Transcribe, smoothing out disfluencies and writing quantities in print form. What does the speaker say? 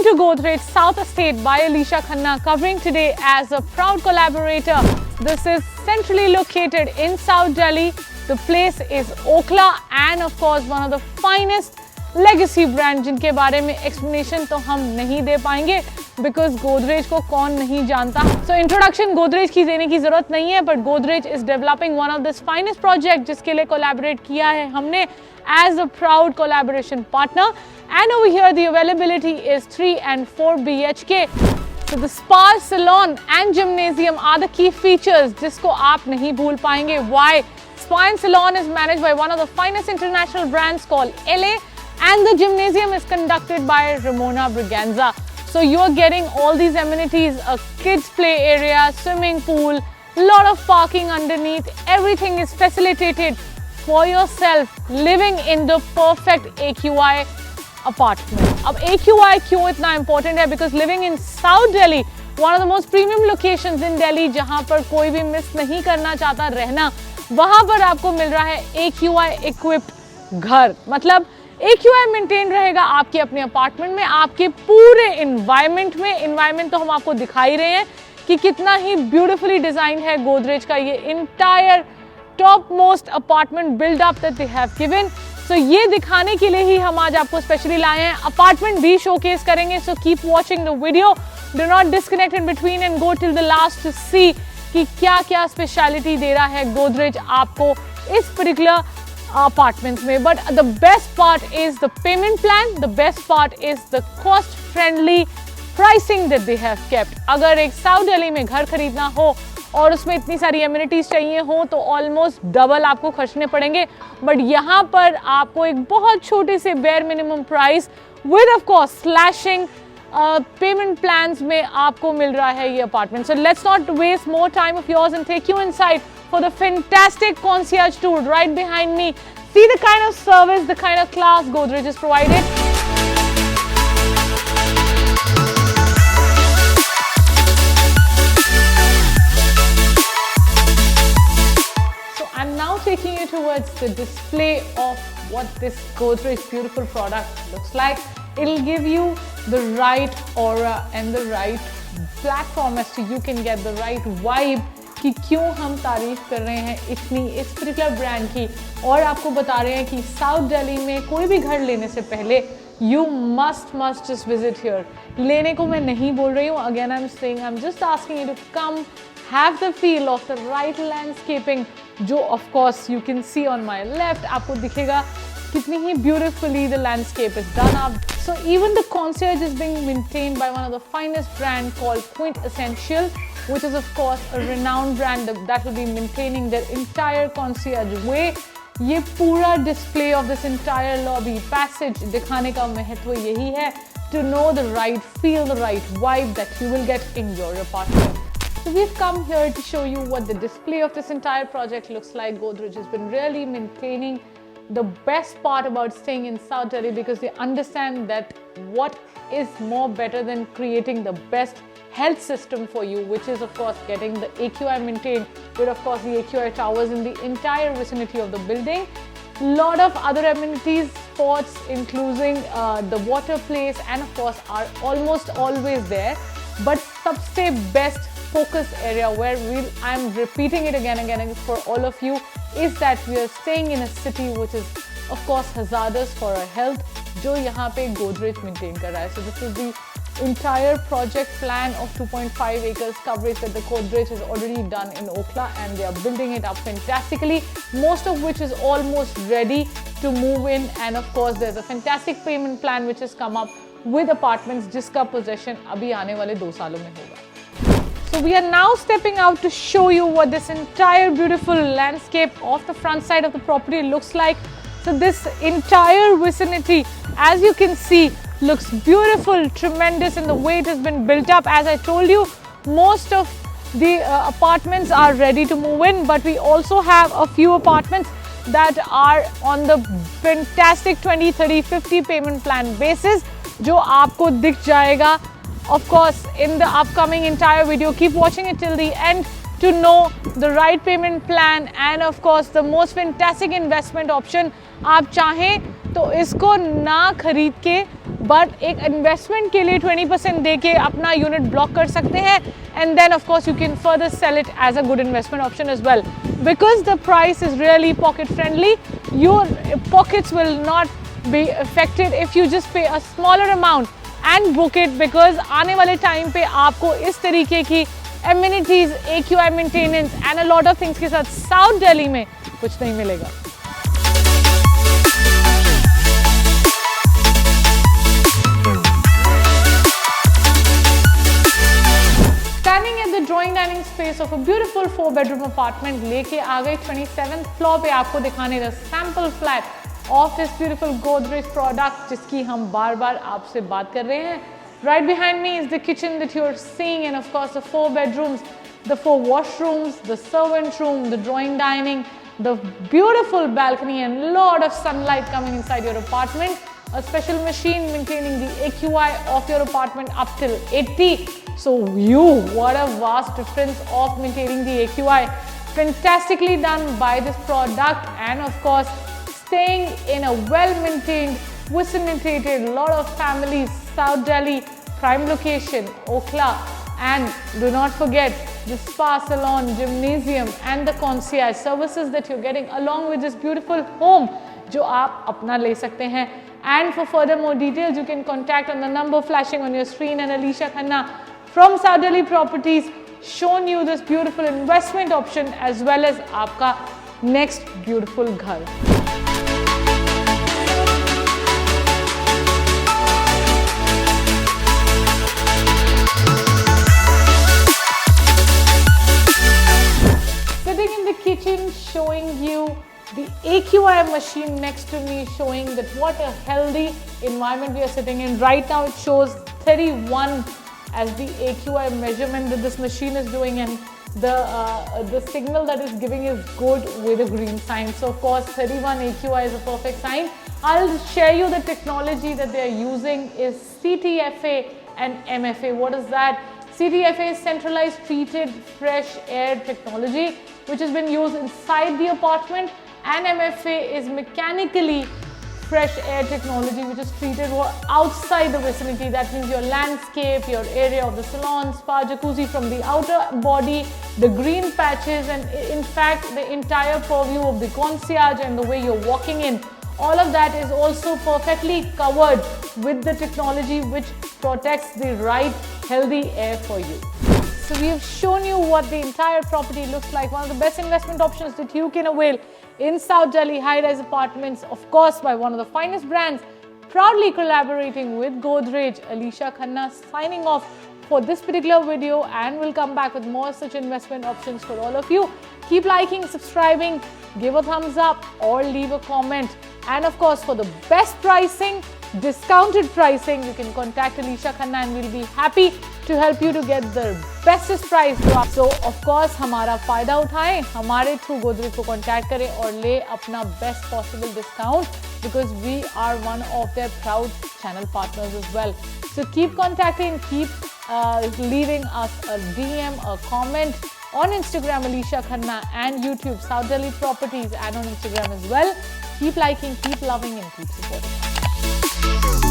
to Godrej South Estate by Alisha Khanna, covering today as a proud collaborator. This is centrally located in South Delhi. The place is Okhla and of course one of the finest legacy brand जिनके बारे में explanation तो हम नहीं दे पाएंगे because Godrej को कौन नहीं जानता. So introduction Godrej की देने की जरूरत नहीं है, but Godrej is developing one of this finest project जिसके लिए collaborate किया है हमने as a proud collaboration partner. And over here the availability is 3 and 4 BHK. So the spa, salon and gymnasium are the key features जिसको आप नहीं भूल पाएंगे. Why? Spa and salon is managed by one of the finest international brands called LA, and the gymnasium is conducted by Ramona Braganza. So you're getting all these amenities, a kids play area, swimming pool, lot of parking underneath. Everything is facilitated for yourself living in the perfect AQI apartment. अब AQI क्यों इतना important है? Because living in South Delhi, one of the most premium locations in Delhi, जहाँ पर कोई भी miss नहीं करना चाहता रहना, वहाँ पर आपको मिल रहा है AQI equipped घर. मतलब AQI मेंटेन रहेगा आपके अपने अपार्टमेंट में, आपके पूरे एनवायरनमेंट में. एनवायरनमेंट तो हम आपको दिखा ही रहे हैं कि कितना ही ब्यूटीफुली डिजाइन है गोदरेज का ये entire top most apartment build up that they have given. So ये दिखाने के लिए ही हम आज आपको स्पेशली लाए हैं. अपार्टमेंट भी शोकेस करेंगे, so keep watching the video. Do not disconnect in between and go till the last to see कि क्या क्या स्पेशलिटी दे रहा है गोदरेज आपको इस पर्टिकुलर apartments में. But the best part is the payment plan. The best part is the cost friendly pricing that they have kept. अगर एक साउथ दिल्ली में घर खरीदना हो और उसमें इतनी सारी amenities चाहिए हो तो ऑलमोस्ट डबल आपको खर्चने पड़ेंगे. बट यहाँ पर आपको एक बहुत छोटे से bare minimum price with of course slashing payment plans में आपको मिल रहा है ये apartment. So let's not waste more time of yours and take you inside for the fantastic concierge tour right behind me. See the kind of service, the kind of class Godrej is provided. So I'm now taking you towards the display of what this Godrej beautiful product looks like. It'll give you the right aura and the right platform as to you can get the right vibe कि क्यों हम तारीफ कर रहे हैं इतनी इस particular brand की, और आपको बता रहे हैं कि साउथ दिल्ली में कोई भी घर लेने से पहले you must just visit here. लेने को मैं नहीं बोल रही हूँ, again I am saying, I am just asking you to come have the feel of the right landscaping जो of course you can see on my left. आपको दिखेगा कितनी ही beautifully the landscape is done up. So even the concierge is being maintained by one of the finest brand called Quintessential, which is of course a renowned brand that will be maintaining their entire concierge way. ये पूरा display of this entire lobby passage दिखाने का महत्व यही है, to know the right feel, the right vibe that you will get in your apartment. So we've come here to show you what the display of this entire project looks like. Godrej has been really maintaining the best part about staying in South Delhi because they understand that what is more better than creating the best health system for you, which is of course getting the AQI maintained with of course the AQI towers in the entire vicinity of the building. Lot of other amenities, sports, including the water place and of course are almost always there. But सबसे best focus area where I'm repeating it again and again for all of you is that we are staying in a city which is of course hazardous for our health, जो यहाँ पे Godrej maintain कर रहा है. So this is the entire project plan of 2.5 acres coverage that the Godrej has already done in Okhla, and they are building it up fantastically, most of which is almost ready to move in. And of course there's a fantastic payment plan which has come up with apartments जिसका possession अभी आने वाले 2 सालों में होगा. So we are now stepping out to show you what this entire beautiful landscape of the front side of the property looks like. So this entire vicinity, as you can see, looks beautiful, tremendous in the way it has been built up. As I told you, most of the apartments are ready to move in, but we also have a few apartments that are on the fantastic 20, 30, 50 payment plan basis, जो आपको दिख जाएगा of course in the upcoming entire video. Keep watching it till the end to know the right payment plan and of course the most fantastic investment option. आप चाहें तो इसको ना खरीद के बट एक इन्वेस्टमेंट के लिए 20% दे के अपना यूनिट ब्लॉक कर सकते हैं, and then of course you can further sell it as a good investment option as well. Because the price is really pocket friendly, your pockets will not be affected if you just pay a smaller amount and book it, because आने वाले time पे आपको इस तरीके की amenities, AQI maintenance and a lot of things के साथ south Delhi में कुछ नहीं मिलेगा. Standing at the drawing dining space of a beautiful 4-bedroom apartment, लेके आ गए 27th floor पे आपको दिखाने the sample flat of this beautiful Godrej product जिसकी हम बार बार आपसे बात कर रहे हैं. Right behind me is the kitchen that you're seeing, and of course the 4 bedrooms, the 4 washrooms, the servant room, the drawing dining, the beautiful balcony and lot of sunlight coming inside your apartment. A special machine maintaining the AQI of your apartment up till 80. So what a vast difference of maintaining the AQI. Fantastically done by this product, and of course staying in a well-maintained, vicinitated, lot of families, South Delhi, prime location, Okhla, and do not forget the spa, salon, gymnasium and the concierge services that you're getting along with this beautiful home जो आप अपना ले सकते हैं. And for further more details, you can contact on the number flashing on your screen, and Alisha Khanna from South Delhi Properties shown you this beautiful investment option as well as आपका next beautiful घर. Sitting in the kitchen, showing you the AQI machine next to me, showing that what a healthy environment we are sitting in. Right now it shows 31 as the AQI measurement that this machine is doing, and the signal that is giving is good with a green sign. So of course 31 AQI is a perfect sign. I'll share you the technology that they are using is CTFA and MFA. What is that? CTFA is centralized treated fresh air technology, which has been used inside the apartment, and MFA is mechanically fresh air technology, which is treated outside the vicinity. That means your landscape, your area of the salon, spa, jacuzzi, from the outer body, the green patches, and in fact the entire purview of the concierge and the way you're walking in. All of that is also perfectly covered with the technology which protects the right healthy air for you. So we have shown you what the entire property looks like. One of the best investment options that you can avail in South Delhi, high-rise apartments, of course by one of the finest brands, proudly collaborating with Godrej. Alisha Khanna signing off for this particular video, and we'll come back with more such investment options for all of you. Keep liking, subscribing, give a thumbs up or leave a comment. And of course, for the best pricing, discounted pricing, you can contact Alisha Khanna and we'll be happy to help you to get the bestest price. So of course, हमारा फायदा उठाएं, हमारे through Godrej को contact करें और ले अपना best possible discount, because we are one of their proud channel partners as well. So keep contacting, keep leaving us a DM, a comment on Instagram, Alisha Khanna, and YouTube, South Delhi Properties, and on Instagram as well. Keep liking, keep loving, and keep supporting.